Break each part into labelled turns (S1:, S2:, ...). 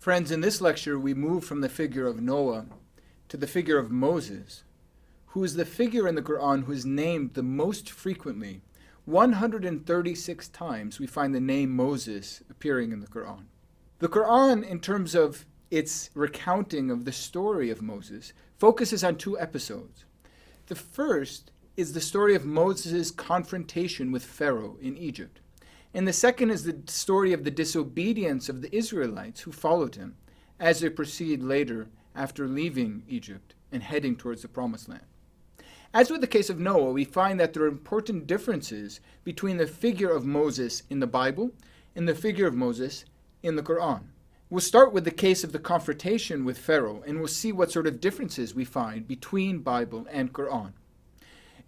S1: Friends, in this lecture we move from the figure of Noah to the figure of Moses, who is the figure in the Quran who is named the most frequently. 136 times we find the name Moses appearing in the Quran. The Quran, in terms of its recounting of the story of Moses, focuses on two episodes. The first is the story of Moses' confrontation with Pharaoh in Egypt. And the second is the story of the disobedience of the Israelites who followed him as they proceed later after leaving Egypt and heading towards the Promised Land. As with the case of Noah, we find that there are important differences between the figure of Moses in the Bible and the figure of Moses in the Quran. We'll start with the case of the confrontation with Pharaoh, and we'll see what sort of differences we find between Bible and Quran.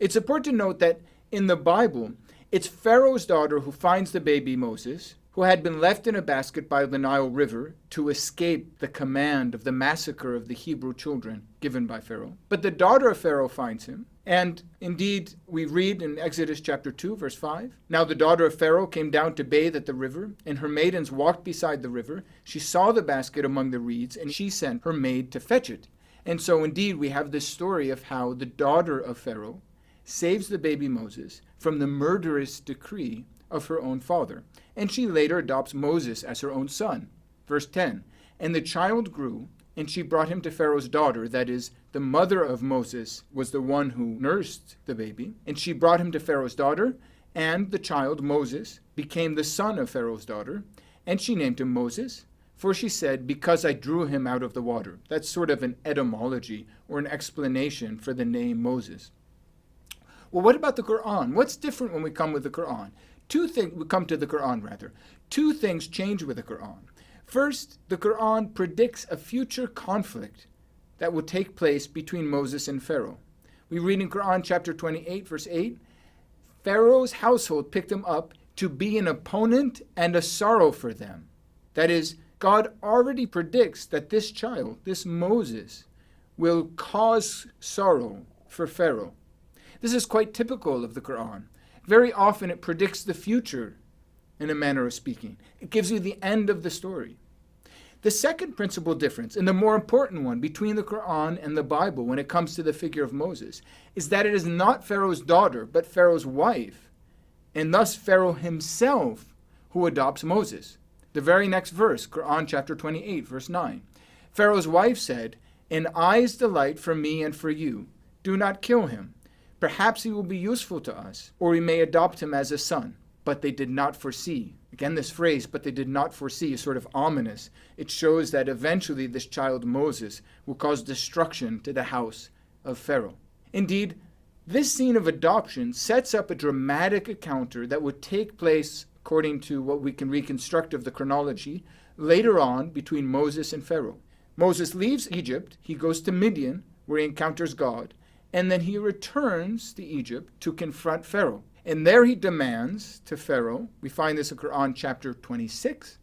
S1: It's important to note that in the Bible, it's Pharaoh's daughter who finds the baby Moses, who had been left in a basket by the Nile River to escape the command of the massacre of the Hebrew children given by Pharaoh. But the daughter of Pharaoh finds him, and indeed we read in Exodus chapter 2, verse 5, "Now the daughter of Pharaoh came down to bathe at the river, and her maidens walked beside the river. She saw the basket among the reeds, and she sent her maid to fetch it." And so indeed we have this story of how the daughter of Pharaoh saves the baby Moses from the murderous decree of her own father. And she later adopts Moses as her own son. Verse 10, "And the child grew, and she brought him to Pharaoh's daughter," that is, the mother of Moses was the one who nursed the baby, "and she brought him to Pharaoh's daughter, and the child, Moses, became the son of Pharaoh's daughter, and she named him Moses, for she said, 'Because I drew him out of the water.'" That's sort of an etymology or an explanation for the name Moses. Well, what about the Quran? What's different when we come with the Quran? Two things change with the Quran. First, the Quran predicts a future conflict that will take place between Moses and Pharaoh. We read in Quran chapter 28, verse 8, "Pharaoh's household picked him up to be an opponent and a sorrow for them." That is, God already predicts that this child, this Moses, will cause sorrow for Pharaoh. This is quite typical of the Quran. Very often it predicts the future, in a manner of speaking. It gives you the end of the story. The second principal difference, and the more important one, between the Quran and the Bible when it comes to the figure of Moses, is that it is not Pharaoh's daughter, but Pharaoh's wife, and thus Pharaoh himself, who adopts Moses. The very next verse, Quran chapter 28, verse 9. "Pharaoh's wife said, 'An eye's delight for me and for you. Do not kill him. Perhaps he will be useful to us, or we may adopt him as a son.' But they did not foresee." Again, this phrase, "but they did not foresee," is sort of ominous. It shows that eventually this child Moses will cause destruction to the house of Pharaoh. Indeed, this scene of adoption sets up a dramatic encounter that would take place, according to what we can reconstruct of the chronology, later on between Moses and Pharaoh. Moses leaves Egypt, he goes to Midian, where he encounters God, and then he returns to Egypt to confront Pharaoh. And there he demands to Pharaoh, we find this in Quran chapter 26,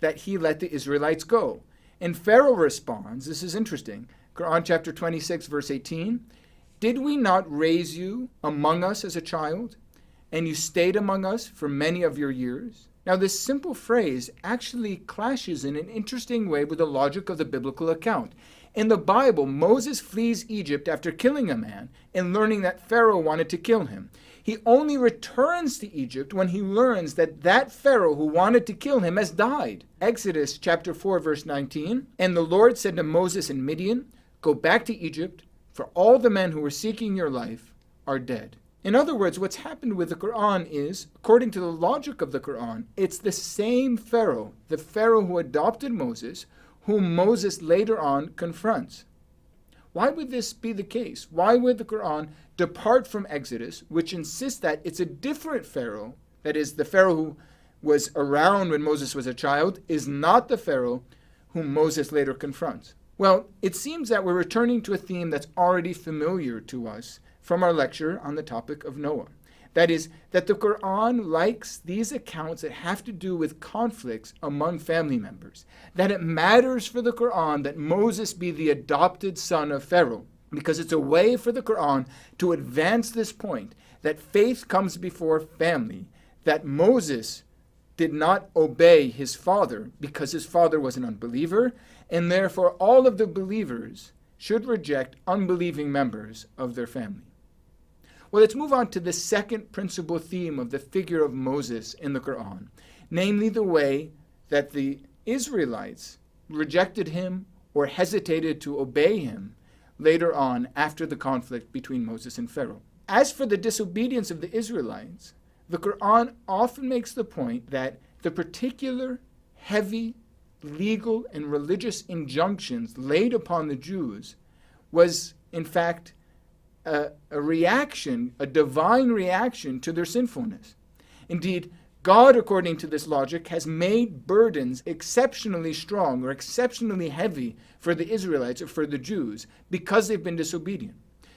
S1: that he let the Israelites go. And Pharaoh responds, this is interesting, Quran chapter 26, verse 18, "Did we not raise you among us as a child, and you stayed among us for many of your years?" Now this simple phrase actually clashes in an interesting way with the logic of the biblical account. In the Bible, Moses flees Egypt after killing a man and learning that Pharaoh wanted to kill him. He only returns to Egypt when he learns that that Pharaoh who wanted to kill him has died. Exodus chapter 4, verse 19, "And the Lord said to Moses in Midian, 'Go back to Egypt, for all the men who were seeking your life are dead.'" In other words, what's happened with the Quran is, according to the logic of the Quran, it's the same Pharaoh, the Pharaoh who adopted Moses, whom Moses later on confronts. Why would this be the case? Why would the Quran depart from Exodus, which insists that it's a different Pharaoh, that is, the Pharaoh who was around when Moses was a child, is not the Pharaoh whom Moses later confronts? Well, it seems that we're returning to a theme that's already familiar to us from our lecture on the topic of Noah. That is, that the Quran likes these accounts that have to do with conflicts among family members. That it matters for the Quran that Moses be the adopted son of Pharaoh, because it's a way for the Quran to advance this point, that faith comes before family, that Moses did not obey his father because his father was an unbeliever, and therefore all of the believers should reject unbelieving members of their family. Well, let's move on to the second principal theme of the figure of Moses in the Quran, namely the way that the Israelites rejected him or hesitated to obey him later on after the conflict between Moses and Pharaoh. As for the disobedience of the Israelites, the Quran often makes the point that the particular heavy legal and religious injunctions laid upon the Jews was, in fact, a reaction, a divine reaction to their sinfulness. Indeed, God, according to this logic, has made burdens exceptionally strong or exceptionally heavy for the Israelites or for the Jews because they've been disobedient.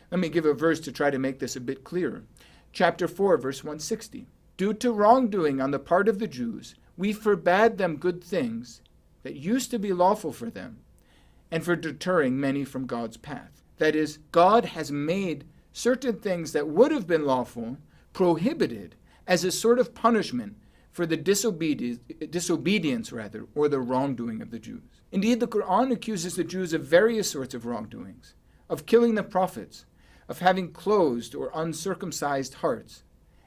S1: Let me give a verse to try to make this a bit clearer. Chapter 4, verse 160. Due to wrongdoing on the part of the Jews, we forbade them good things that used to be lawful for them, and for deterring many from God's path. That is, God has made certain things that would have been lawful prohibited as a sort of punishment for the disobedience, or the wrongdoing of the Jews. Indeed, the Quran accuses the Jews of various sorts of wrongdoings, of killing the prophets, of having closed or uncircumcised hearts,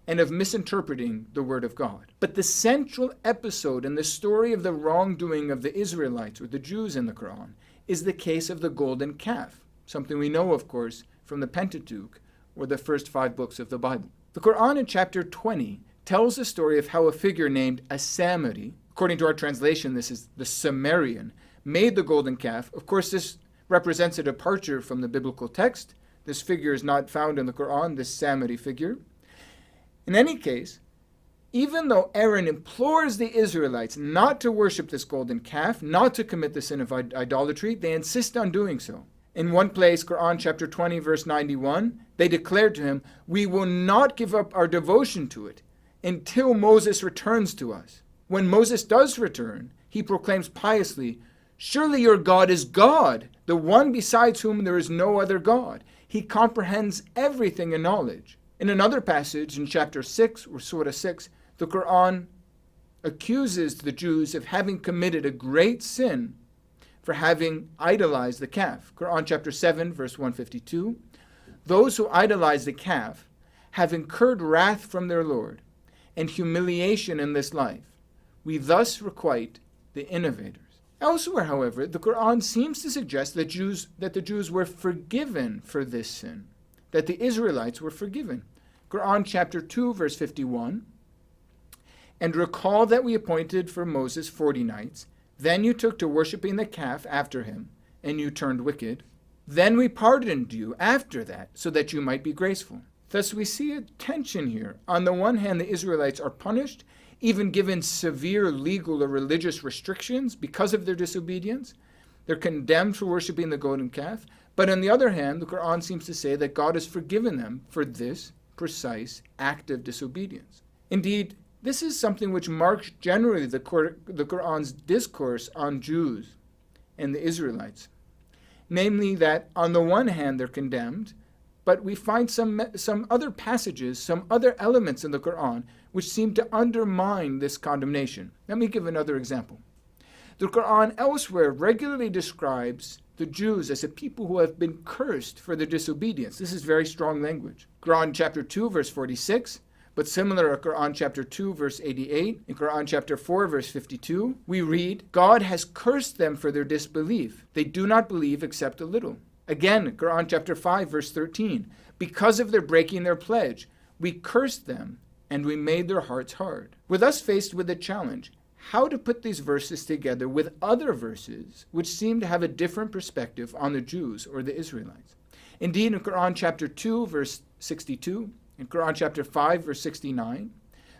S1: and of misinterpreting the word of God. But the central episode in the story of the wrongdoing of the Israelites or the Jews in the Quran is the case of the golden calf, something we know, of course, from the Pentateuch, or the first 5 books of the Bible. The Quran in chapter 20 tells the story of how a figure named a Samari, according to our translation, this is the Sumerian, made the golden calf. Of course, this represents a departure from the biblical text. This figure is not found in the Quran, this Samari figure. In any case, even though Aaron implores the Israelites not to worship this golden calf, not to commit the sin of idolatry, they insist on doing so. In one place, Quran chapter 20, verse 91, they declared to him, "We will not give up our devotion to it until Moses returns to us." When Moses does return, he proclaims piously, "Surely your God is God, the one besides whom there is no other God. He comprehends everything in knowledge." In another passage in chapter 6, or Surah 6, the Quran accuses the Jews of having committed a great sin for having idolized the calf. Quran chapter 7, verse 152. Those who idolize the calf have incurred wrath from their Lord and humiliation in this life. We thus requite the innovators. Elsewhere, however, the Quran seems to suggest that the Jews were forgiven for this sin, that the Israelites were forgiven. Quran chapter 2, verse 51. And recall that we appointed for Moses 40 nights. Then you took to worshipping the calf after him, and you turned wicked. Then we pardoned you after that, so that you might be graceful. Thus we see a tension here. On the one hand, the Israelites are punished, even given severe legal or religious restrictions because of their disobedience. They're condemned for worshipping the golden calf. But on the other hand, the Quran seems to say that God has forgiven them for this precise act of disobedience. Indeed, this is something which marks generally the Quran's discourse on Jews and the Israelites. Namely that on the one hand they're condemned, but we find some other passages, some other elements in the Quran which seem to undermine this condemnation. Let me give another example. The Quran elsewhere regularly describes the Jews as a people who have been cursed for their disobedience. This is very strong language. Quran chapter 2, verse 46, but similar to Quran chapter 2, verse 88, in Quran chapter 4, verse 52, we read, God has cursed them for their disbelief. They do not believe except a little. Again, Quran chapter 5, verse 13, because of their breaking their pledge, we cursed them and we made their hearts hard. We're thus faced with a challenge, how to put these verses together with other verses which seem to have a different perspective on the Jews or the Israelites. Indeed, in Quran chapter 2, verse 62, in Quran chapter 5, verse 69,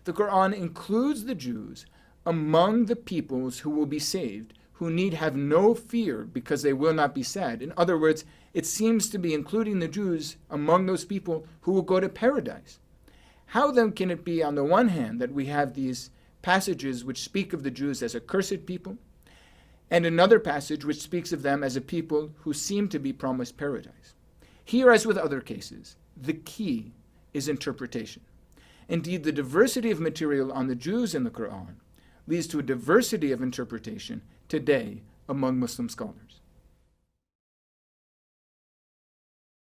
S1: the Quran includes the Jews among the peoples who will be saved, who need have no fear because they will not be sad. In other words, it seems to be including the Jews among those people who will go to paradise. How then can it be, on the one hand, that we have these passages which speak of the Jews as a cursed people, and another passage which speaks of them as a people who seem to be promised paradise? Here, as with other cases, the key is interpretation. Indeed, the diversity of material on the Jews in the Quran leads to a diversity of interpretation today among Muslim scholars.